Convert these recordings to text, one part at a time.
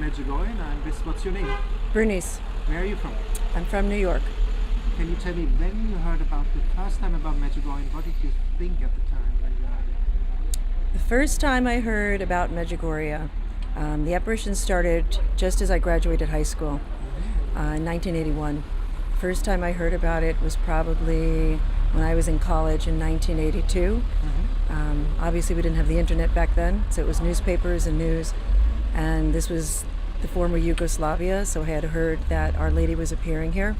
Medjugorje and what's your name? Bernice. Where are you from? I'm from New York. Can you tell me when you heard about the first time about Medjugorje and what did you think at the time when you heard it? The first time I heard about Medjugorje, the apparition started just as I graduated high school in 1981. First time I heard about it was probably when I was in college in 1982. Obviously we didn't have the internet back then, so it was newspapers and news. And this was the former Yugoslavia, so I had heard that Our Lady was appearing here.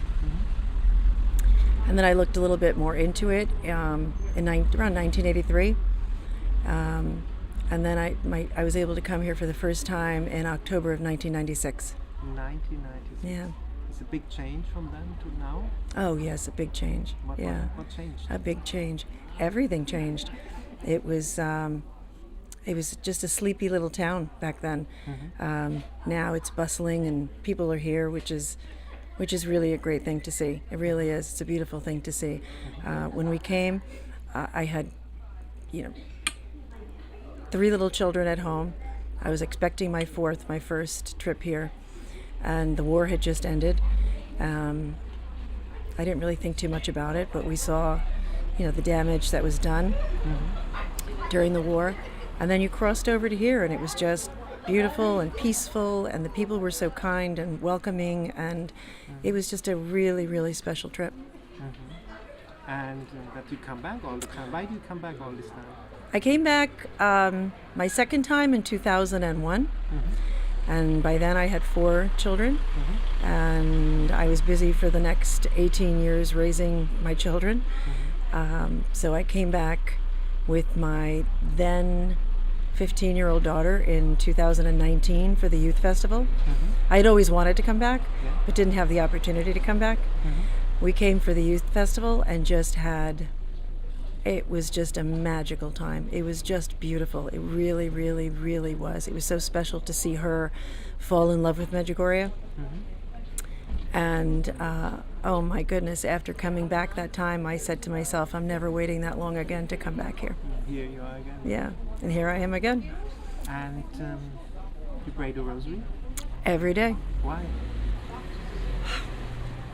And then I looked a little bit more into it around 1983. And then I was able to come here for the first time in October of 1996. 1996. Yeah. It's a big change from then to now? Oh yes, a big change. What changed? A big change. Everything changed. It was just a sleepy little town back then. Now it's bustling and people are here, which is really a great thing to see. It really is. It's a beautiful thing to see. When we came, I had, 3 little children at home. I was expecting my first trip here, and the war had just ended. I didn't really think too much about it, but we saw, the damage that was done during the war. And then you crossed over to here, and it was just beautiful and peaceful, and the people were so kind and welcoming, and it was just a really, really special trip. And that you come back all the time. Why do you come back all this time? I came back my second time in 2001, and by then I had 4 children, and I was busy for the next 18 years raising my children. So I came back with my then 15-year-old daughter in 2019 for the youth festival. I'd always wanted to come back, but didn't have the opportunity to come back. We came for the youth festival and it was just a magical time. It was just beautiful. It really, really, really was. It was so special to see her fall in love with Medjugorje. And oh my goodness, after coming back that time, I said to myself, I'm never waiting that long again to come back here. Here you are again. Yeah, and here I am again. And you pray the Rosary? Every day. Why?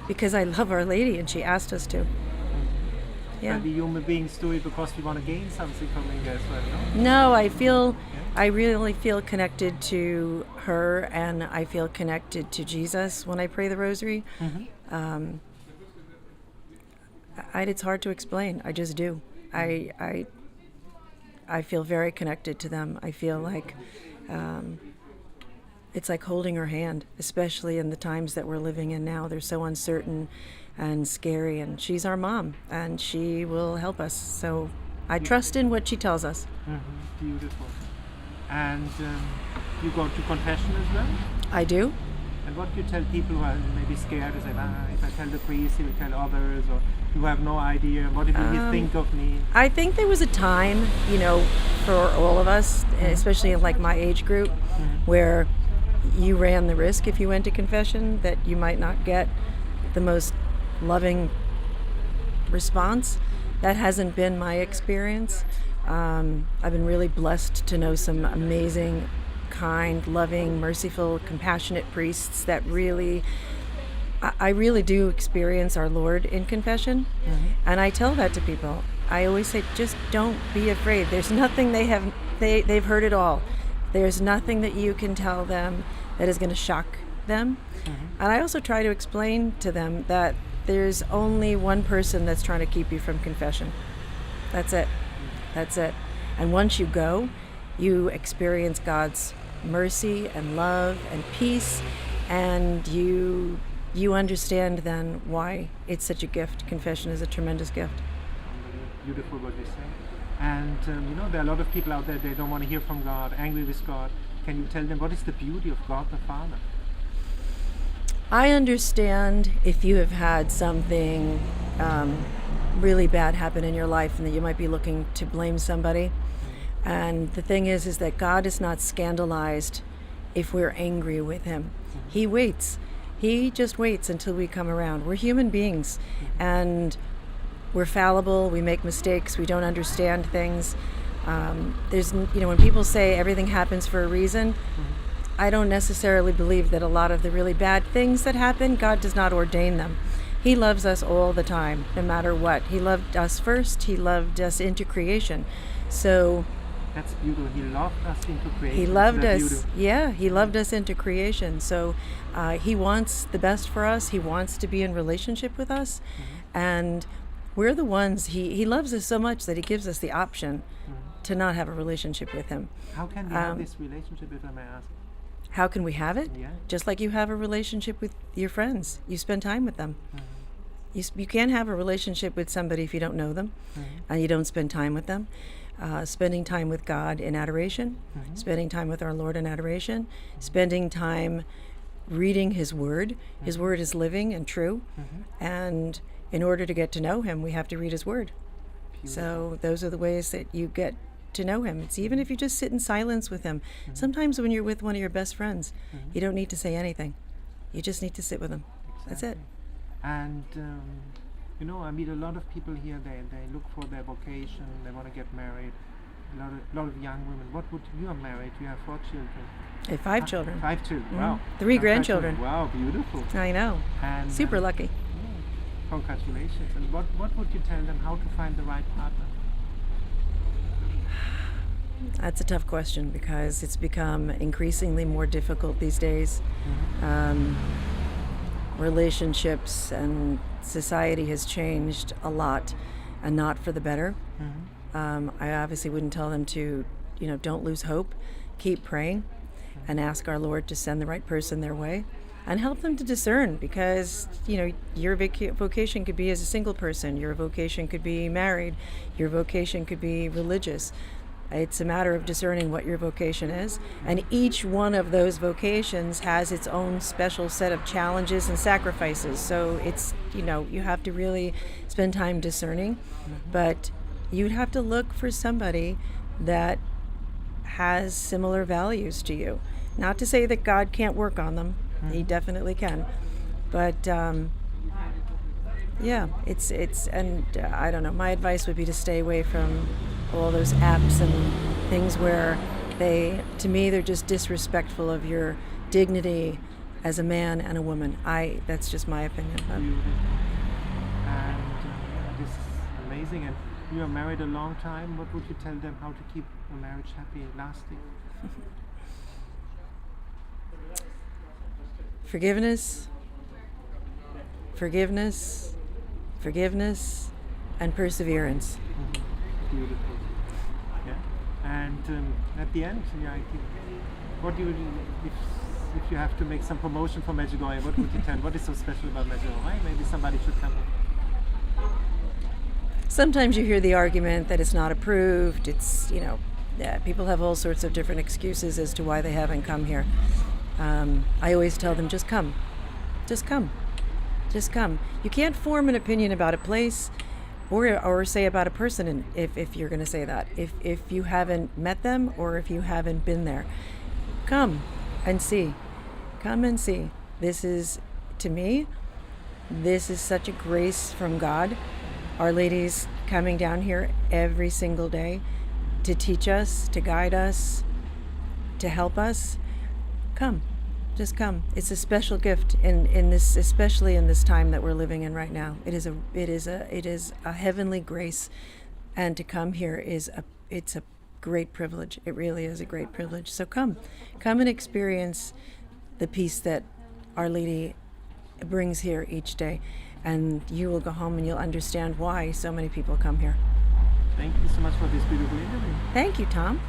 Because I love Our Lady and she asked us to. Yeah. Maybe human beings do it because we want to gain something from it as well, no? No, I really feel connected to her, and I feel connected to Jesus when I pray the Rosary. It's hard to explain. I just do. I feel very connected to them. I feel like it's like holding her hand, especially in the times that we're living in now. They're so uncertain and scary, and she's our mom, and she will help us. So I trust in what she tells us. Beautiful. And you go to confession as well? I do. And what do you tell people who are maybe scared? They say, if I tell the priest, he will tell others, or you have no idea. What did he think of me? I think there was a time, for all of us, especially in like my age group, where you ran the risk if you went to confession that you might not get the most loving response. That hasn't been my experience. I've been really blessed to know some amazing, kind, loving, merciful, compassionate priests that I really do experience our Lord in confession. And I tell that to people. I always say, just don't be afraid. There's nothing they've heard it all. There's nothing that you can tell them that is going to shock them. And I also try to explain to them that there's only one person that's trying to keep you from confession. That's it. That's it. And once you go, you experience God's mercy and love and peace, and you understand then why it's such a gift. Confession is a tremendous gift. Beautiful what you say. And there are a lot of people out there, they don't want to hear from God, angry with God. Can you tell them what is the beauty of God the Father? I understand if you have had something really bad happen in your life and that you might be looking to blame somebody. And the thing is that God is not scandalized if we're angry with him. He waits. He just waits until we come around. We're human beings, and we're fallible. We make mistakes. We don't understand things. When people say everything happens for a reason, I don't necessarily believe that a lot of the really bad things that happen, God does not ordain them. He loves us all the time, no matter what. He loved us first. He loved us into creation. So That's beautiful. He loved us into creation. he loved Isn't that us. beautiful? Yeah, he loved us into creation. So he wants the best for us. He wants to be in relationship with us. And we're the ones, he loves us so much that he gives us the option to not have a relationship with him. How can we have this relationship, if I may ask? How can we have it? Yeah. Just like you have a relationship with your friends. You spend time with them. You can't have a relationship with somebody if you don't know them and you don't spend time with them. Spending time with God in adoration, spending time with our Lord in adoration, spending time reading His Word. His Word is living and true. And in order to get to know Him, we have to read His Word. So those are the ways that you get to know Him. It's even if you just sit in silence with Him. Sometimes when you're with one of your best friends, you don't need to say anything. You just need to sit with them. That's it. And I meet a lot of people here. They look for their vocation. They want to get married. A lot of young women. You are married? You have 4 children. I have 5 children. 5 children. Wow. 3 grandchildren. Wow, beautiful. I know. And Super lucky. Congratulations. And what would you tell them how to find the right partner? That's a tough question because it's become increasingly more difficult these days. Relationships and society has changed a lot and not for the better. I obviously wouldn't tell them to, don't lose hope. Keep praying and ask our Lord to send the right person their way and help them to discern because, your vocation could be as a single person. Your vocation could be married. Your vocation could be religious. It's a matter of discerning what your vocation is. And each one of those vocations has its own special set of challenges and sacrifices. So it's, you have to really spend time discerning. But you'd have to look for somebody that has similar values to you. Not to say that God can't work on them. He definitely can. But I don't know. My advice would be to stay away from all those apps and things where to me, they're just disrespectful of your dignity as a man and a woman. That's just my opinion. And this is amazing. And you are married a long time. What would you tell them how to keep a marriage happy and lasting? Forgiveness, and perseverance. Beautiful. Yeah. And at the end, I think, what do you do if you have to make some promotion for Medjugorje? What would you tell? What is so special about Medjugorje? Maybe somebody should come. Sometimes you hear the argument that it's not approved. It's people have all sorts of different excuses as to why they haven't come here. I always tell them, just come. You can't form an opinion about a place or say about a person if you're going to say that. If you haven't met them or if you haven't been there, come and see. This is, to me, this is such a grace from God. Our Lady's coming down here every single day to teach us, to guide us, to help us. Just come. It's a special gift in this, especially in this time that we're living in right now. It is a heavenly grace, and to come here it's a great privilege. It really is a great privilege. So come and experience the peace that Our Lady brings here each day, and you will go home and you'll understand why so many people come here. Thank you so much for this beautiful interview. Thank you, Tom.